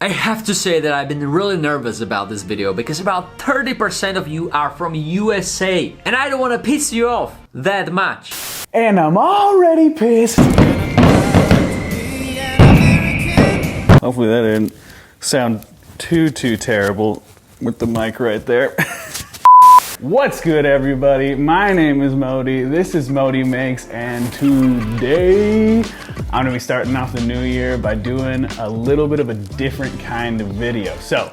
I have to say that I've been really nervous about this video because about 30% of you are from USA and I don't want to piss you off that much. And I'm already pissed. Hopefully that didn't sound too terrible with the mic right there. What's good, everybody? My name is Modi. This is Modi Makes, and today I'm gonna be starting off the new year by doing a little bit of a different kind of video. So,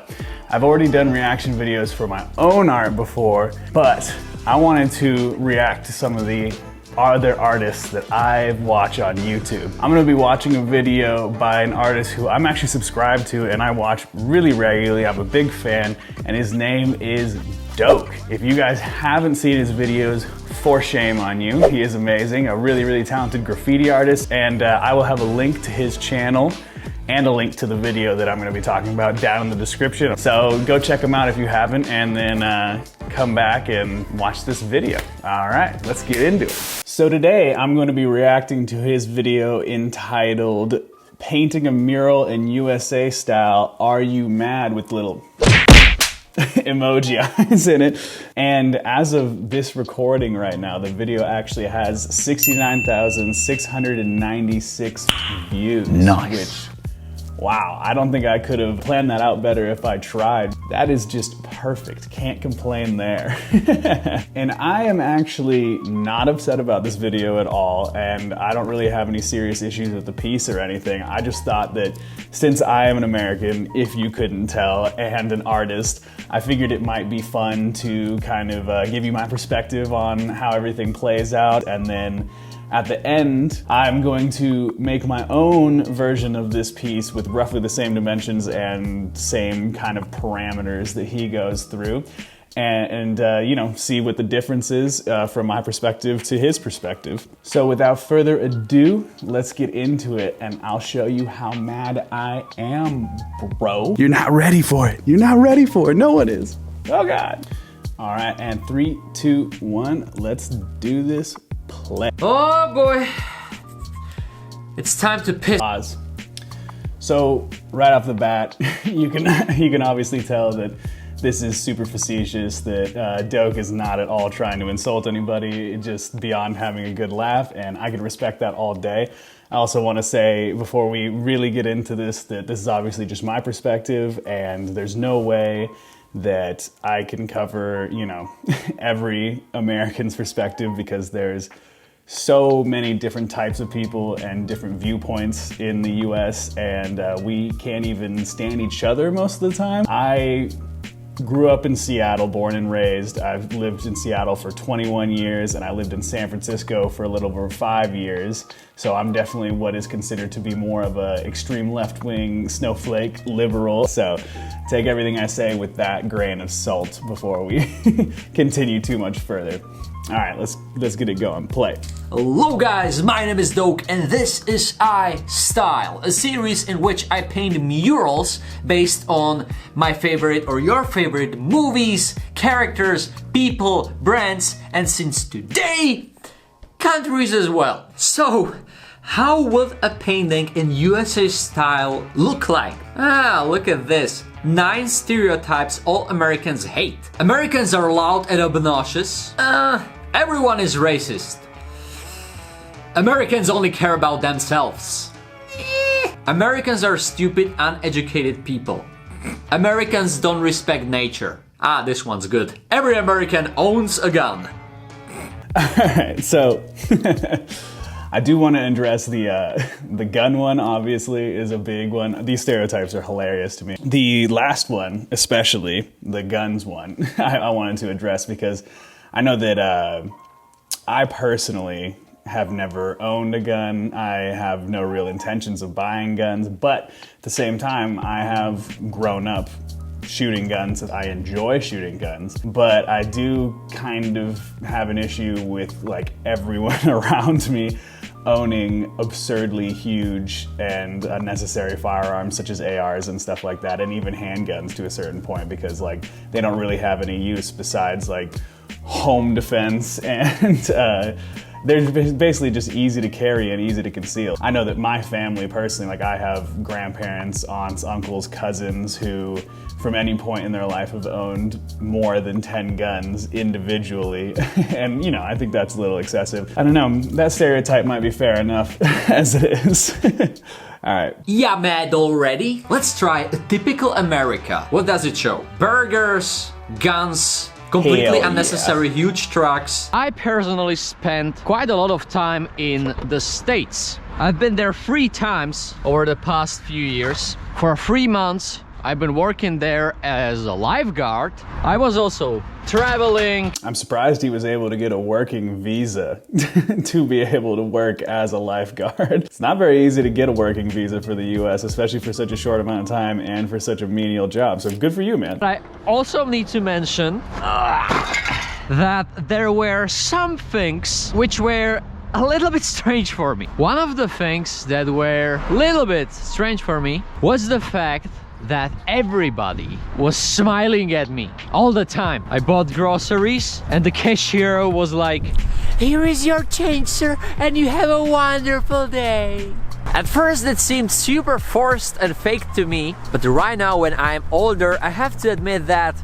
I've already done reaction videos for my own art before, but I wanted to react to some of the other artists that I watch on YouTube. I'm gonna be watching a video by an artist who I'm actually subscribed to and I watch really regularly. I'm a big fan, and his name is Doke. If you guys haven't seen his videos, for shame on you. He is amazing, a really talented graffiti artist, and I will have a link to his channel and a link to the video that I'm gonna be talking about down in the description. So go check him out if you haven't, and then come back and watch this video. All right, let's get into it. So today I'm gonna be reacting to his video entitled Painting a Mural in USA Style, Are You Mad, with little emoji eyes in it. And as of this recording right now, the video actually has 69,696 views. Nice. Which, wow, I don't think I could have planned that out better if I tried. That is just perfect. Can't complain there. And I am actually not upset about this video at all, and I don't really have any serious issues with the piece or anything. I just thought that since I am an American, if you couldn't tell, and an artist, I figured it might be fun to kind of give you my perspective on how everything plays out, and then at the end, I'm going to make my own version of this piece with roughly the same dimensions and same kind of parameters that he goes through, and you know, see what the difference is from my perspective to his perspective. So without further ado, let's get into it, and I'll show you how mad I am, bro. You're not ready for it. You're not ready for it. No one is. Oh God. All right, and 3, 2, 1, let's do this. Play. Oh boy, it's time to piss. Pause. So right off the bat, you can obviously tell that this is super facetious, that Doke is not at all trying to insult anybody, just beyond having a good laugh, and I can respect that all day. I also want to say, before we really get into this, that this is obviously just my perspective, and there's no way that I can cover, you know, every American's perspective, because there's so many different types of people and different viewpoints in the US, and we can't even stand each other most of the time. I grew up in Seattle, born and raised. I've lived in Seattle for 21 years, and I lived in San Francisco for a little over 5 years. So I'm definitely what is considered to be more of a extreme left-wing snowflake liberal. So take everything I say with that grain of salt before we continue too much further. All right, let's get it going. Play. Hello guys, my name is Doke, and this is iStyle, a series in which I paint murals based on my favorite or your favorite movies, characters, people, brands, and since today, countries as well. So, how would a painting in USA style look like? Ah, look at this. 9 stereotypes all Americans hate. Americans are loud and obnoxious. Everyone is racist. Americans only care about themselves. Americans are stupid, uneducated people. Americans don't respect nature. Ah, this one's good. Every American owns a gun. Alright, so I do want to address the gun one. Obviously is a big one. These stereotypes are hilarious to me. The last one, especially, the guns one, I wanted to address because I know that I personally have never owned a gun. I have no real intentions of buying guns, but at the same time, I have grown up shooting guns. I enjoy shooting guns, but I do kind of have an issue with like everyone around me owning absurdly huge and unnecessary firearms such as ARs and stuff like that, and even handguns to a certain point, because like they don't really have any use besides like home defense and they're basically just easy to carry and easy to conceal. I know that my family personally, like I have grandparents, aunts, uncles, cousins who from any point in their life have owned more than 10 guns individually. And you know, I think that's a little excessive. I don't know, that stereotype might be fair enough as it is. All right. Yeah, mad already? Let's try a typical America. What does it show? Burgers, guns, completely Hell unnecessary huge trucks. I personally spent quite a lot of time in the States. I've been there 3 times over the past few years. For 3 months, I've been working there as a lifeguard. I was also traveling. I'm surprised he was able to get a working visa to be able to work as a lifeguard. It's not very easy to get a working visa for the US, especially for such a short amount of time and for such a menial job. So good for you, man. I also need to mention that there were some things which were a little bit strange for me. One of the things that were a little bit strange for me was the fact that everybody was smiling at me all the time. I bought groceries and the cashier was like, "Here is your change, sir, and you have a wonderful day." At first it seemed super forced and fake to me, but right now when I'm older, I have to admit that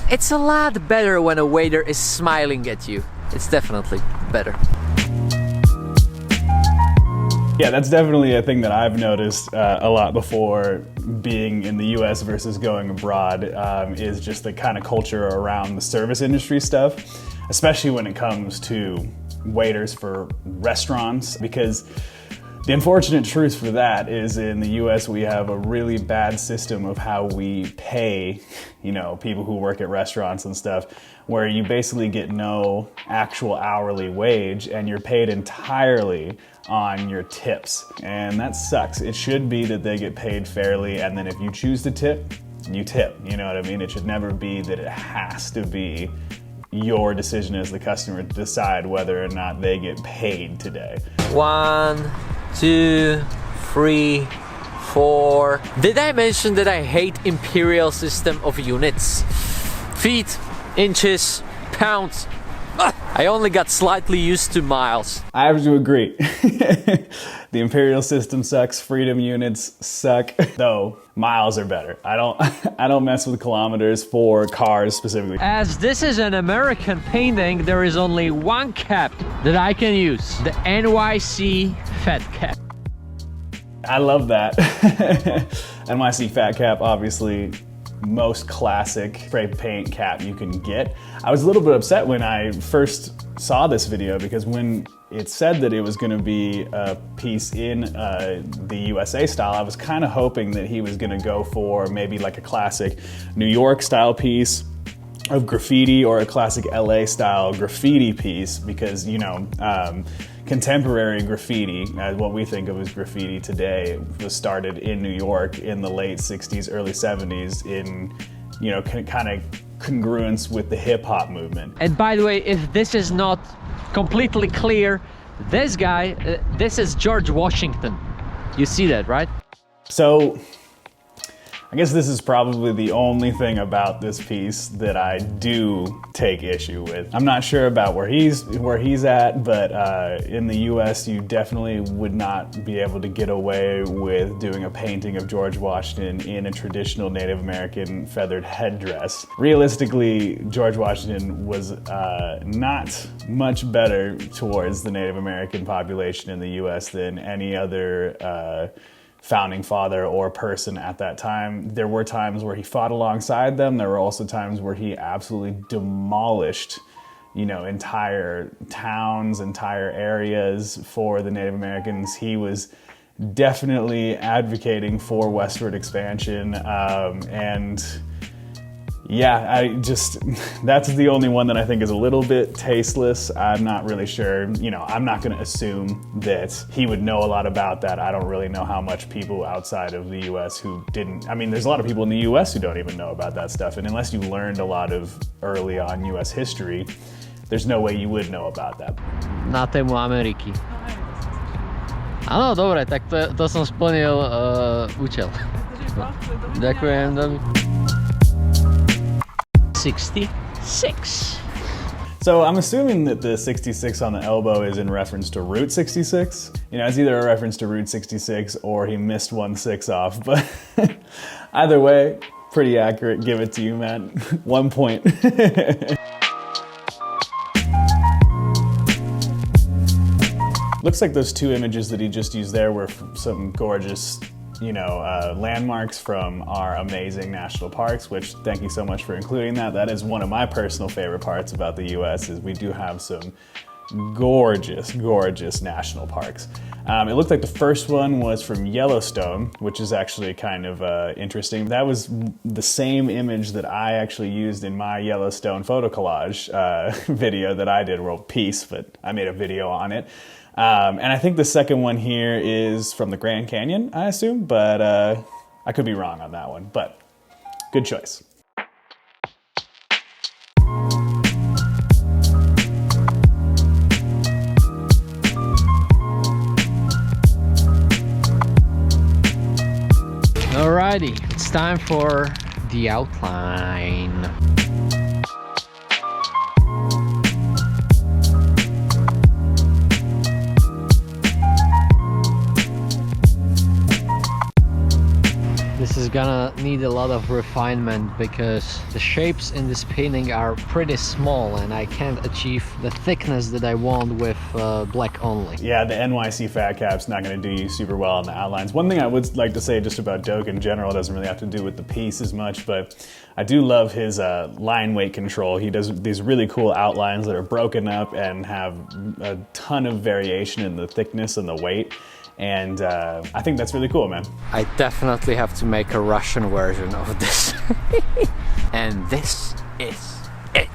it's a lot better when a waiter is smiling at you. It's definitely better. Yeah, that's definitely a thing that I've noticed a lot before being in the US versus going abroad, is just the kind of culture around the service industry stuff, especially when it comes to waiters for restaurants, because the unfortunate truth for that is in the US we have a really bad system of how we pay, you know, people who work at restaurants and stuff, where you basically get no actual hourly wage and you're paid entirely on your tips. And that sucks. It should be that they get paid fairly, and then if you choose to tip, you tip. You know what I mean? It should never be that it has to be your decision as the customer to decide whether or not they get paid today. 1, 2, 3, 4. Did I mention that I hate imperial system of units? Feet, inches, pounds. I only got slightly used to miles. I have to agree. The imperial system sucks, freedom units suck, though miles are better. I don't mess with kilometers for cars specifically. As this is an American painting, there is only one cap that I can use, the NYC Fat Cap. I love that. NYC Fat Cap, obviously most classic spray paint cap you can get. I was a little bit upset when I first saw this video, because when it said that it was going to be a piece in the USA style, I was kind of hoping that he was going to go for maybe like a classic New York style piece of graffiti or a classic LA style graffiti piece, because, you know, contemporary graffiti, what we think of as graffiti today, was started in New York in the late 60s, early 70s in, you know, kind of congruence with the hip hop movement. And by the way, if this is not completely clear, this guy, this is George Washington. You see that, right? So I guess this is probably the only thing about this piece that I do take issue with. I'm not sure about where he's at, but in the US you definitely would not be able to get away with doing a painting of George Washington in a traditional Native American feathered headdress. Realistically, George Washington was not much better towards the Native American population in the US than any other founding father or person at that time. There were times where he fought alongside them. There were also times where he absolutely demolished, you know, entire towns, entire areas for the Native Americans. He was definitely advocating for westward expansion, and yeah, that's the only one that I think is a little bit tasteless. I'm not really sure, you know, I'm not gonna assume that he would know a lot about that. I don't really know how much people outside of the US who didn't, I mean, there's a lot of people in the US who don't even know about that stuff, and unless you learned a lot of early on US history, there's no way you would know about that. Na tému Ameriky. Áno, dobre, tak to som splnil účel. Ďakujem. 66. So I'm assuming that the 66 on the elbow is in reference to Route 66. You know, it's either a reference to Route 66 or he missed 1 6 off, but either way, pretty accurate. Give it to you, man. 1 point. Looks like those 2 images that he just used there were some gorgeous, you know, landmarks from our amazing national parks, which thank you so much for including that. That is one of my personal favorite parts about the US is we do have some gorgeous, gorgeous national parks. It looked like the first one was from Yellowstone, which is actually kind of interesting. That was the same image that I actually used in my Yellowstone photo collage video that I did, World Peace, but I made a video on it. And I think the second one here is from the Grand Canyon, I assume, but I could be wrong on that one, but good choice. Alrighty, it's time for the outline. This is gonna need a lot of refinement because the shapes in this painting are pretty small and I can't achieve the thickness that I want with black only. Yeah, the NYC fat cap's not gonna do you super well on the outlines. One thing I would like to say just about Doak in general, doesn't really have to do with the piece as much, but I do love his line weight control. He does these really cool outlines that are broken up and have a ton of variation in the thickness and the weight. And I think that's really cool, man. I definitely have to make a Russian version of this. And this is it.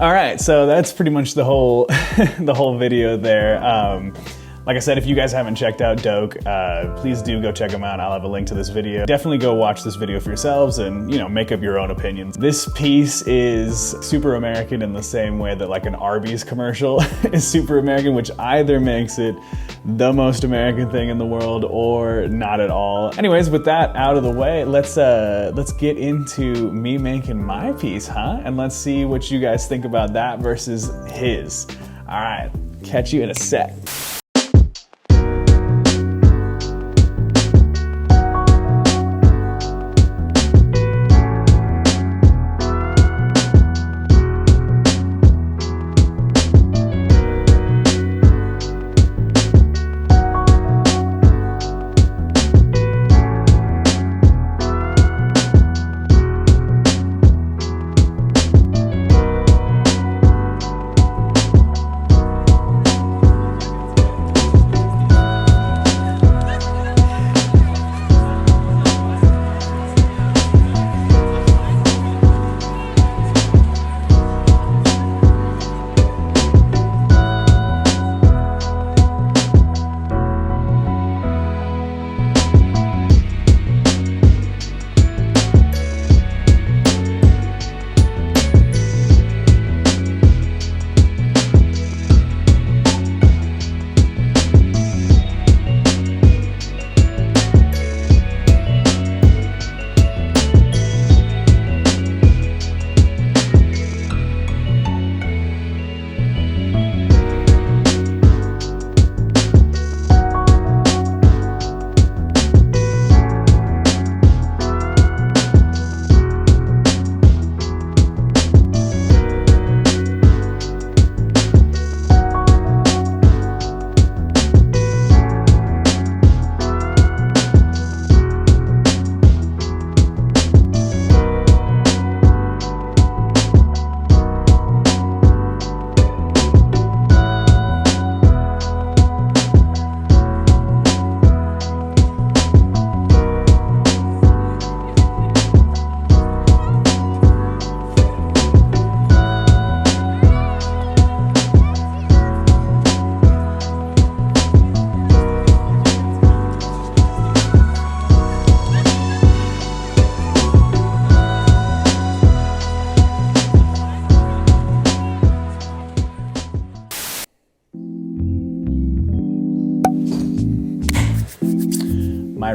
All right, so that's pretty much the whole the whole video there. Like I said, if you guys haven't checked out Doak, please do go check him out. I'll have a link to this video. Definitely go watch this video for yourselves and, you know, make up your own opinions. This piece is super American in the same way that like an Arby's commercial is super American, which either makes it the most American thing in the world or not at all. Anyways, with that out of the way, let's get into me making my piece, huh? And let's see what you guys think about that versus his. All right, catch you in a sec.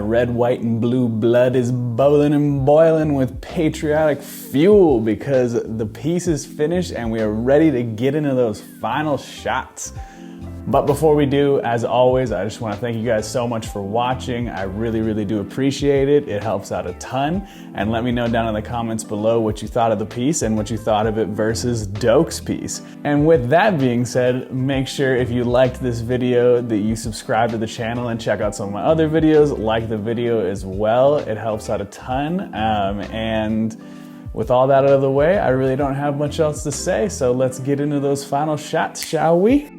red, white, and blue blood is bubbling and boiling with patriotic fuel because the piece is finished and we are ready to get into those final shots. But before we do, as always, I just want to thank you guys so much for watching. I really, really do appreciate it. It helps out a ton. And let me know down in the comments below what you thought of the piece and what you thought of it versus Doak's piece. And with that being said, make sure if you liked this video that you subscribe to the channel and check out some of my other videos. Like the video as well. It helps out a ton. And with all that out of the way, I really don't have much else to say. So let's get into those final shots, shall we?